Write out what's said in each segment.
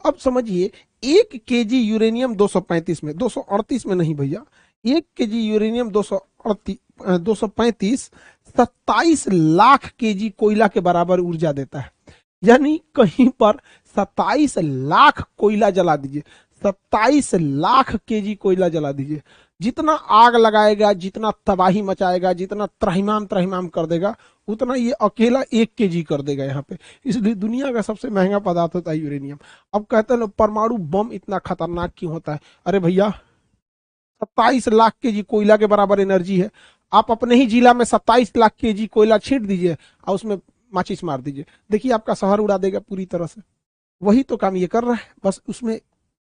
अब समझिए 1 KG uranium 235 में, 238 में नहीं भैया, 1 केजी यूरेनियम 235 27 लाख केजी कोयला के बराबर ऊर्जा देता है। यानी कहीं पर 27 लाख कोयला जला दीजिए, 27 लाख केजी कोयला जला दीजिए, जितना आग लगाएगा, जितना तबाही मचाएगा, जितना त्रहिमाम त्रहिमाम कर देगा, उतना ये अकेला 1 केजी कर देगा यहाँ पे। इसलिए दुनिया का सबसे महंगा पदार्थ होता है यूरेनियम। अब कहते हैं ना परमाणु बम इतना खतरनाक क्यों होता है? अरे भैया 27 लाख केजी कोयला के बराबर एनर्जी है। आप अपने ही जिला में 27 लाख केजी कोयला छींट दीजिए और उसमें माचिस मार दीजिए, देखिए आपका शहर उड़ा देगा पूरी तरह से। वही तो काम ये कर रहा है, बस उसमें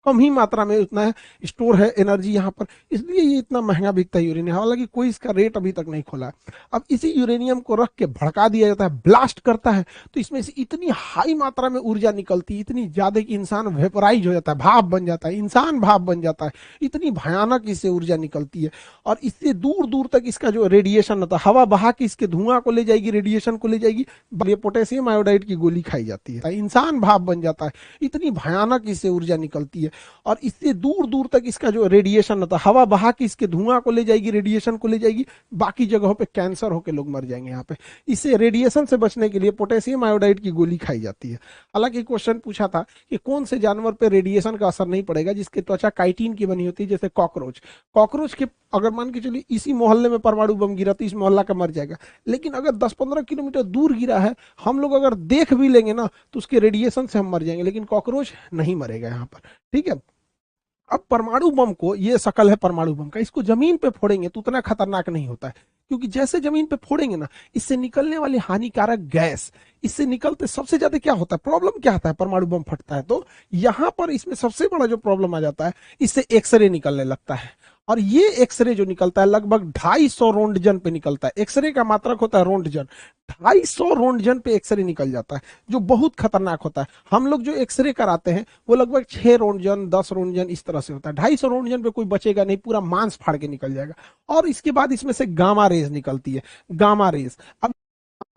कम ही मात्रा में उतना है स्टोर है एनर्जी यहाँ पर, इसलिए ये इतना महंगा बिकता है यूरेनियम। हालांकि कोई इसका रेट अभी तक नहीं खोला है। अब इसी यूरेनियम को रख के भड़का दिया जाता है, ब्लास्ट करता है, तो इसमें से इतनी हाई मात्रा में ऊर्जा निकलती है, इतनी ज्यादा कि इंसान वेपराइज हो जाता है, भाप बन जाता है, इंसान भाप बन जाता है। इतनी भयानक इससे ऊर्जा निकलती है। और इससे दूर दूर तक इसका जो रेडिएशन होता है, हवा बहा के इसके धुआं को ले जाएगी, रेडिएशन को ले जाएगी, पोटेशियम आयोडाइड की गोली खाई जाती है, इंसान भाप बन जाता है। इतनी भयानक इससे ऊर्जा निकलती है। और इससे दूर दूर तक इसका जो रेडिएशन होता है, हवा बहा के इसके धुआं को ले जाएगी, रेडिएशन को ले जाएगी, बाकी जगहों पे कैंसर होकर लोग मर जाएंगे यहाँ पे। इससे रेडिएशन से बचने के लिए पोटेशियम आयोडाइड की गोली खाई जाती है। हालांकि क्वेश्चन पूछा था कि कौन से जानवर पे रेडिएशन का असर नहीं पड़ेगा, जिसकी त्वचा काइटिन की बनी होती है, जैसे कॉकरोच। कॉकरोच के अगर मान के चलिए इसी मोहल्ले में परमाणु बम गिरा तो इस मोहल्ला का मर जाएगा, लेकिन अगर 10-15 किलोमीटर दूर गिरा है, हम लोग अगर देख भी लेंगे ना तो उसके रेडिएशन से हम मर जाएंगे, लेकिन कॉकरोच नहीं मरेगा यहाँ पर। ठीक है। अब परमाणु बम को, ये शकल है परमाणु बम का, इसको जमीन पे फोड़ेंगे तो उतना खतरनाक नहीं होता है, क्योंकि जैसे जमीन पे फोड़ेंगे ना, इससे निकलने वाली हानिकारक गैस, इससे निकलते सबसे ज्यादा क्या होता है, प्रॉब्लम क्या आता है परमाणु बम फटता है तो यहाँ पर इसमें सबसे बड़ा जो प्रॉब्लम आ जाता है, इससे एक्सरे निकलने लगता है। और ये एक्सरे जो निकलता है लगभग 250 रोंटजन पे निकलता है। एक्सरे का मात्रक होता है रोंटजन, 250 रोंटजन पे एक्सरे निकल जाता है, जो बहुत खतरनाक होता है। हम लोग जो एक्सरे कराते हैं वो लगभग 6 रोंटजन 10 रोंटजन इस तरह से होता है। 250 रोंटजन पे कोई बचेगा नहीं, पूरा मांस फाड़ के निकल जाएगा। और इसके बाद इसमें से गामा रेज निकलती है, गामा रेज। अब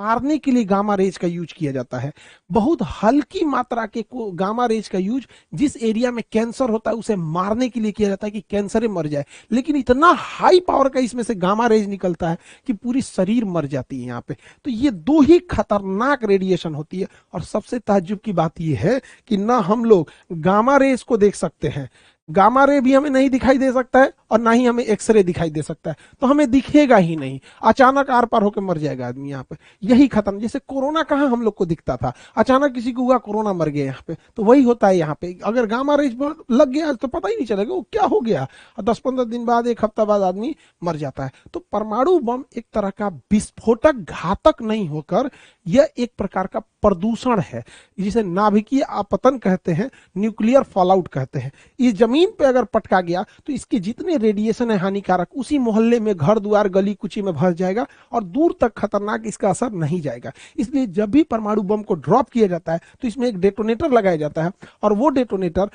मारने के लिए गामा रेज का यूज किया जाता है। बहुत हल्की मात्रा के गामा रेज का यूज जिस एरिया में कैंसर होता है उसे मारने के लिए किया जाता है कि कैंसर मर जाए, लेकिन इतना हाई पावर का इसमें से गामा रेज निकलता है कि पूरी शरीर मर जाती है यहाँ पे। तो ये दो ही खतरनाक रेडिएशन होती है। और सबसे ताज्जुब की बात यह है कि ना हम लोग गामा रेज को देख सकते हैं, गामा रे भी हमें नहीं दिखाई दे सकता है, और ना ही हमें एक्सरे दिखाई दे सकता है, तो हमें दिखेगा ही नहीं, अचानक आर पार होकर मर जाएगा आदमी यहाँ पे। यही खत्म, जैसे कोरोना कहाँ हम लोग को दिखता था, अचानक किसी को हुआ कोरोना मर गया यहाँ पे, तो वही होता है यहाँ पे। अगर गामा रेज लग गया तो पता ही नहीं चलेगा वो क्या हो गया, और 10-15 दिन बाद, 1 हफ्ता बाद आदमी मर जाता है। तो परमाणु बम एक तरह का विस्फोटक घातक नहीं होकर यह एक प्रकार का प्रदूषण है, जिसे नाभिकीय आपतन कहते हैं, न्यूक्लियर फॉलआउट कहते हैं। इस जमीन पे अगर पटका गया तो इसके जितने रेडिएशन है हानिकारक, उसी मोहल्ले में, घर द्वार, गली कुची में भस जाएगा और दूर तक खतरनाक इसका असर नहीं जाएगा। इसलिए जब भी परमाणु बम को ड्रॉप किया जाता है तो इसमें एक डेटोनेटर लगाया जाता है, और वो डेटोनेटर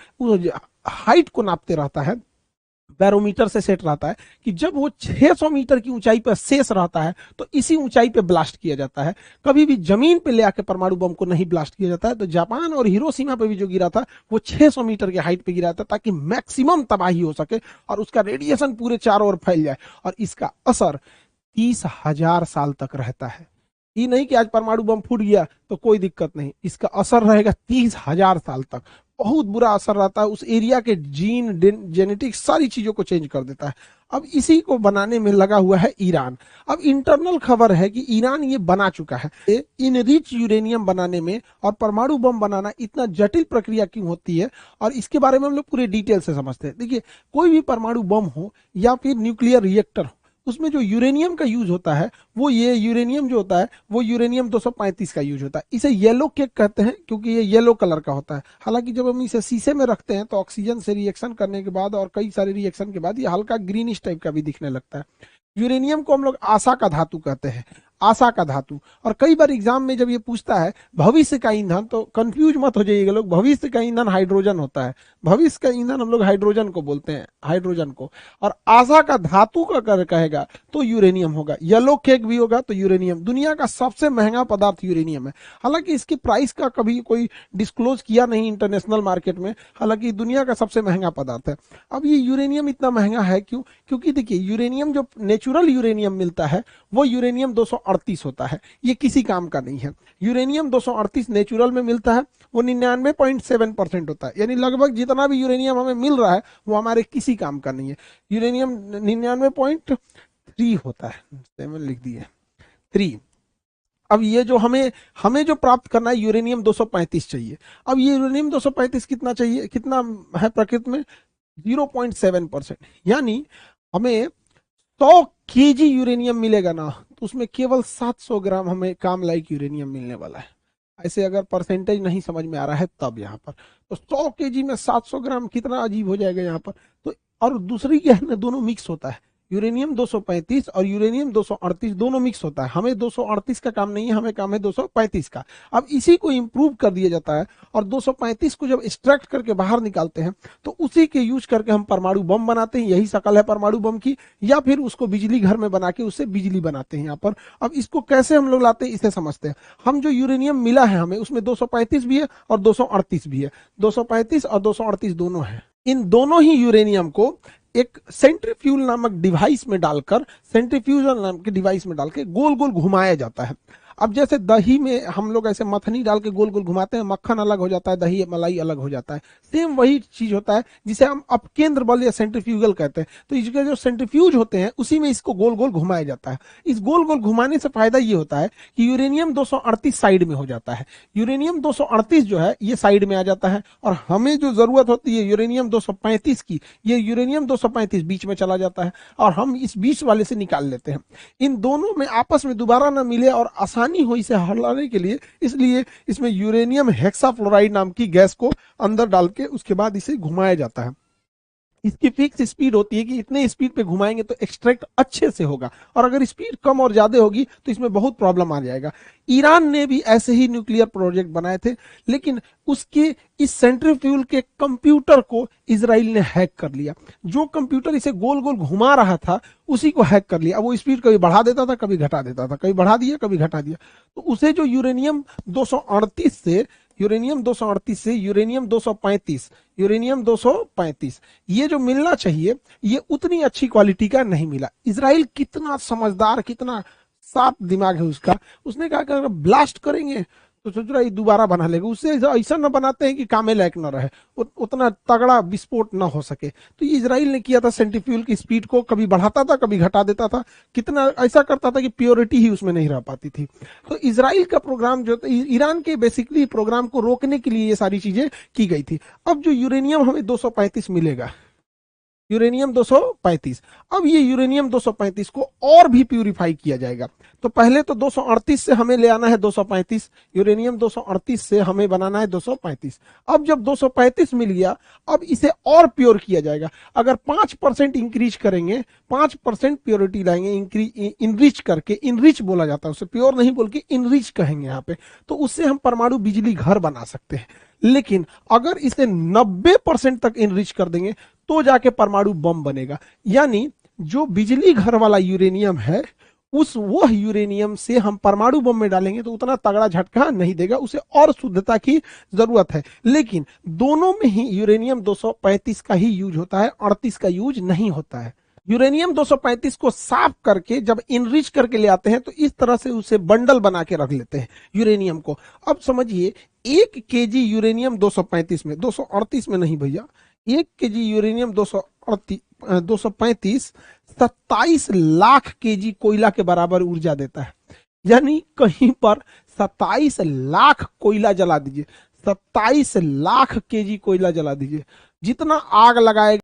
हाइट को नापते रहता है, बैरोमीटर से सेट रहता है कि जब वो 600 मीटर की ऊंचाई पर शेष रहता है तो इसी ऊंचाई पे ब्लास्ट किया जाता है। कभी भी जमीन पे ले आके परमाणु बम को नहीं ब्लास्ट किया जाता है। तो जापान और हिरोशिमा पे भी जो गिरा था वो 600 मीटर की हाइट पे गिरा था, ताकि मैक्सिमम तबाही हो सके और उसका रेडिएशन पूरे चारों ओर फैल जाए, और इसका असर 30,000 साल तक रहता है। ये नहीं कि आज परमाणु बम फूट गया तो कोई दिक्कत नहीं, इसका असर रहेगा 30,000 साल तक। बहुत बुरा असर रहता है, उस एरिया के जीन, जेनेटिक्स, सारी चीजों को चेंज कर देता है। अब इसी को बनाने में लगा हुआ है ईरान। अब इंटरनल खबर है कि ईरान ये बना चुका है। इनरिच यूरेनियम बनाने में और परमाणु बम बनाना इतना जटिल प्रक्रिया क्यों होती है, और इसके बारे में हम लोग पूरे डिटेल से समझते हैं। देखिए, कोई भी परमाणु बम हो या फिर न्यूक्लियर रिएक्टर हो, उसमें जो यूरेनियम का यूज होता है, वो ये यूरेनियम जो होता है वो यूरेनियम 235 का यूज होता है। इसे येलो केक कहते हैं क्योंकि ये येलो कलर का होता है। हालांकि जब हम इसे शीशे में रखते हैं तो ऑक्सीजन से रिएक्शन करने के बाद और कई सारे रिएक्शन के बाद ये हल्का ग्रीनिश टाइप का भी दिखने लगता है। यूरेनियम को हम लोग आशा का धातु कहते हैं। आशा का धातु। और कई बार एग्जाम में जब ये पूछता है भविष्य का ईंधन, तो कंफ्यूज मत हो जाइएगा लोग, भविष्य का ईंधन हाइड्रोजन होता है, भविष्य का ईंधन हम लोग हाइड्रोजन को बोलते हैं, हाइड्रोजन को। और आशा का धातु का अगर कहेगा तो यूरेनियम होगा, येलो केक भी होगा तो यूरेनियम। दुनिया का सबसे महंगा पदार्थ यूरेनियम है, हालांकि इसकी प्राइस का कभी कोई डिस्क्लोज किया नहीं इंटरनेशनल मार्केट में, हालांकि दुनिया का सबसे महंगा पदार्थ है। अब ये यूरेनियम इतना महंगा है क्यों? क्योंकि देखिए यूरेनियम जो नेचुरल यूरेनियम मिलता है वो यूरेनियम 238 होता है, ये किसी काम का नहीं है। यूरेनियम 238 नेचुरल में मिलता है, वो 99.7% होता है, यानी लगभग जितना भी यूरेनियम हमें मिल रहा है वो हमारे किसी काम का नहीं है। यूरेनियम 99.3 होता है, 7 लिख दिए 3। अब ये जो हमें हमें जो प्राप्त करना है यूरेनियम 235 चाहिए। अब ये यूरेनियम 235 कितना चाहिए, कितना है प्रकृति में? 0.7%, यानी हमें 100 केजी यूरेनियम मिलेगा ना, तो उसमें केवल 700 ग्राम हमें काम लायक यूरेनियम मिलने वाला है। ऐसे अगर परसेंटेज नहीं समझ में आ रहा है तब यहाँ पर, तो 100 केजी में 700 ग्राम कितना अजीब हो जाएगा यहाँ पर। तो और दूसरी क्या है ना, दोनों मिक्स होता है, यूरेनियम 235 और यूरेनियम 238 दोनों मिक्स होता है। हमें 238 का काम नहीं है, हमें काम है 235 का। अब इसी को इंप्रूव कर दिया जाता है और 235 को जब एक्सट्रैक्ट करके बाहर निकालते हैं तो उसी के यूज करके हम परमाणु बम बनाते हैं, यही शकल है परमाणु बम की, या फिर उसको बिजली घर में बना के उससे बिजली बनाते हैं यहाँ पर। अब इसको कैसे हम लोग लाते हैं इसे समझते हैं। हम जो यूरेनियम मिला है हमें, उसमें 235 भी है और 238 भी है, 235 और 238 दोनों है। इन दोनों ही यूरेनियम को एक सेंट्रीफ्यूल नामक डिवाइस में डालकर, सेंट्रीफ्यूजल नाम के डिवाइस में डाल के गोल गोल घुमाया जाता है। अब जैसे दही में हम लोग ऐसे मथनी डाल के गोल गोल घुमाते हैं, मक्खन अलग हो जाता है, दही मलाई अलग हो जाता है, सेम वही चीज होता है जिसे हम अपकेंद्र बल या सेंट्रीफ्यूगल कहते हैं। तो इसके जो सेंट्रीफ्यूज होते हैं उसी में इसको गोल गोल घुमाया जाता है। इस गोल गोल घुमाने से फायदा ये होता है कि यूरेनियम 238 साइड में हो जाता है, यूरेनियम 238 जो है ये साइड में आ जाता है, और हमें जो जरूरत होती है यूरेनियम 235 की, ये यूरेनियम 235 बीच में चला जाता है और हम इस बीच वाले से निकाल लेते हैं। इन दोनों में आपस में दोबारा ना मिले और आसानी हो इसे हटाने के लिए, इसलिए इसमें यूरेनियम हेक्साफ्लोराइड नाम की गैस को अंदर डाल के उसके बाद इसे घुमाया जाता है। इसकी फिक्स स्पीड होती है कि इतने स्पीड पे घुमाएंगे तो एक्सट्रैक्ट अच्छे से होगा, और अगर स्पीड कम और ज्यादा होगी तो इसमें बहुत प्रॉब्लम आ जाएगा। ईरान ने भी ऐसे ही न्यूक्लियर प्रोजेक्ट बनाए थे, लेकिन उसके इस सेंट्रीफ्यूल के कंप्यूटर को इजराइल ने हैक कर लिया। जो कंप्यूटर इसे गोल गोल घुमा रहा था उसी को हैक कर लिया। अब वो स्पीड कभी बढ़ा देता था, कभी घटा देता था, कभी बढ़ा दिया कभी घटा दिया। तो उसे जो यूरेनियम 238 से यूरेनियम 235 यूरेनियम 235 ये जो मिलना चाहिए ये उतनी अच्छी क्वालिटी का नहीं मिला। इजराइल कितना समझदार, कितना साफ दिमाग है उसका, उसने कहा कि अगर ब्लास्ट करेंगे तो सोच रहा है दोबारा बना लेगा, उससे ऐसा न बनाते हैं कि कामे लायक न रहे, उतना तगड़ा विस्फोट ना हो सके। तो ये इजराइल ने किया था, सेंट्रीफ्यूल की स्पीड को कभी बढ़ाता था कभी घटा देता था, कितना ऐसा करता था कि प्योरिटी ही उसमें नहीं रह पाती थी। तो इजराइल का प्रोग्राम जो ईरान के बेसिकली प्रोग्राम को रोकने के लिए ये सारी चीजें की गई थी। अब जो यूरेनियम हमें 235 मिलेगा, यूरेनियम 235, अब ये यूरेनियम 235 को और भी प्यूरिफाई किया जाएगा। तो पहले तो 238 से हमें ले आना है 235, यूरेनियम 238 से हमें बनाना है 235। अब जब 235 मिल गया, अब इसे और प्योर किया जाएगा। अगर 5% इंक्रीज करेंगे, 5% प्योरिटी लाएंगे, इनरिच करके, इनरिच बोला जाता है उसे, प्योर नहीं बोल के इनरिच कहेंगे यहाँ पे, तो उससे हम परमाणु बिजली घर बना सकते हैं। लेकिन अगर इसे 90% तक इनरिच कर देंगे तो जाके परमाणु बम बनेगा। यानी जो बिजली घर वाला यूरेनियम है वह यूरेनियम से हम परमाणु बम में डालेंगे तो उतना तगड़ा झटका नहीं देगा, उसे और शुद्धता की जरूरत है। लेकिन दोनों में ही यूरेनियम 235 का ही यूज होता है, 38 का यूज नहीं होता है। यूरेनियम 235 को साफ करके जब इनरिच करके ले आते हैं तो इस तरह से उसे बंडल बना के रख लेते हैं यूरेनियम को। अब समझिए 1 केजी यूरेनियम 235 में, 238 में नहीं भैया, 1 केजी यूरेनियम 235 27 लाख केजी कोयला के बराबर ऊर्जा देता है। यानी कहीं पर 27 लाख कोयला जला दीजिए, 27 लाख केजी कोयला जला दीजिए, जितना आग लगाएगा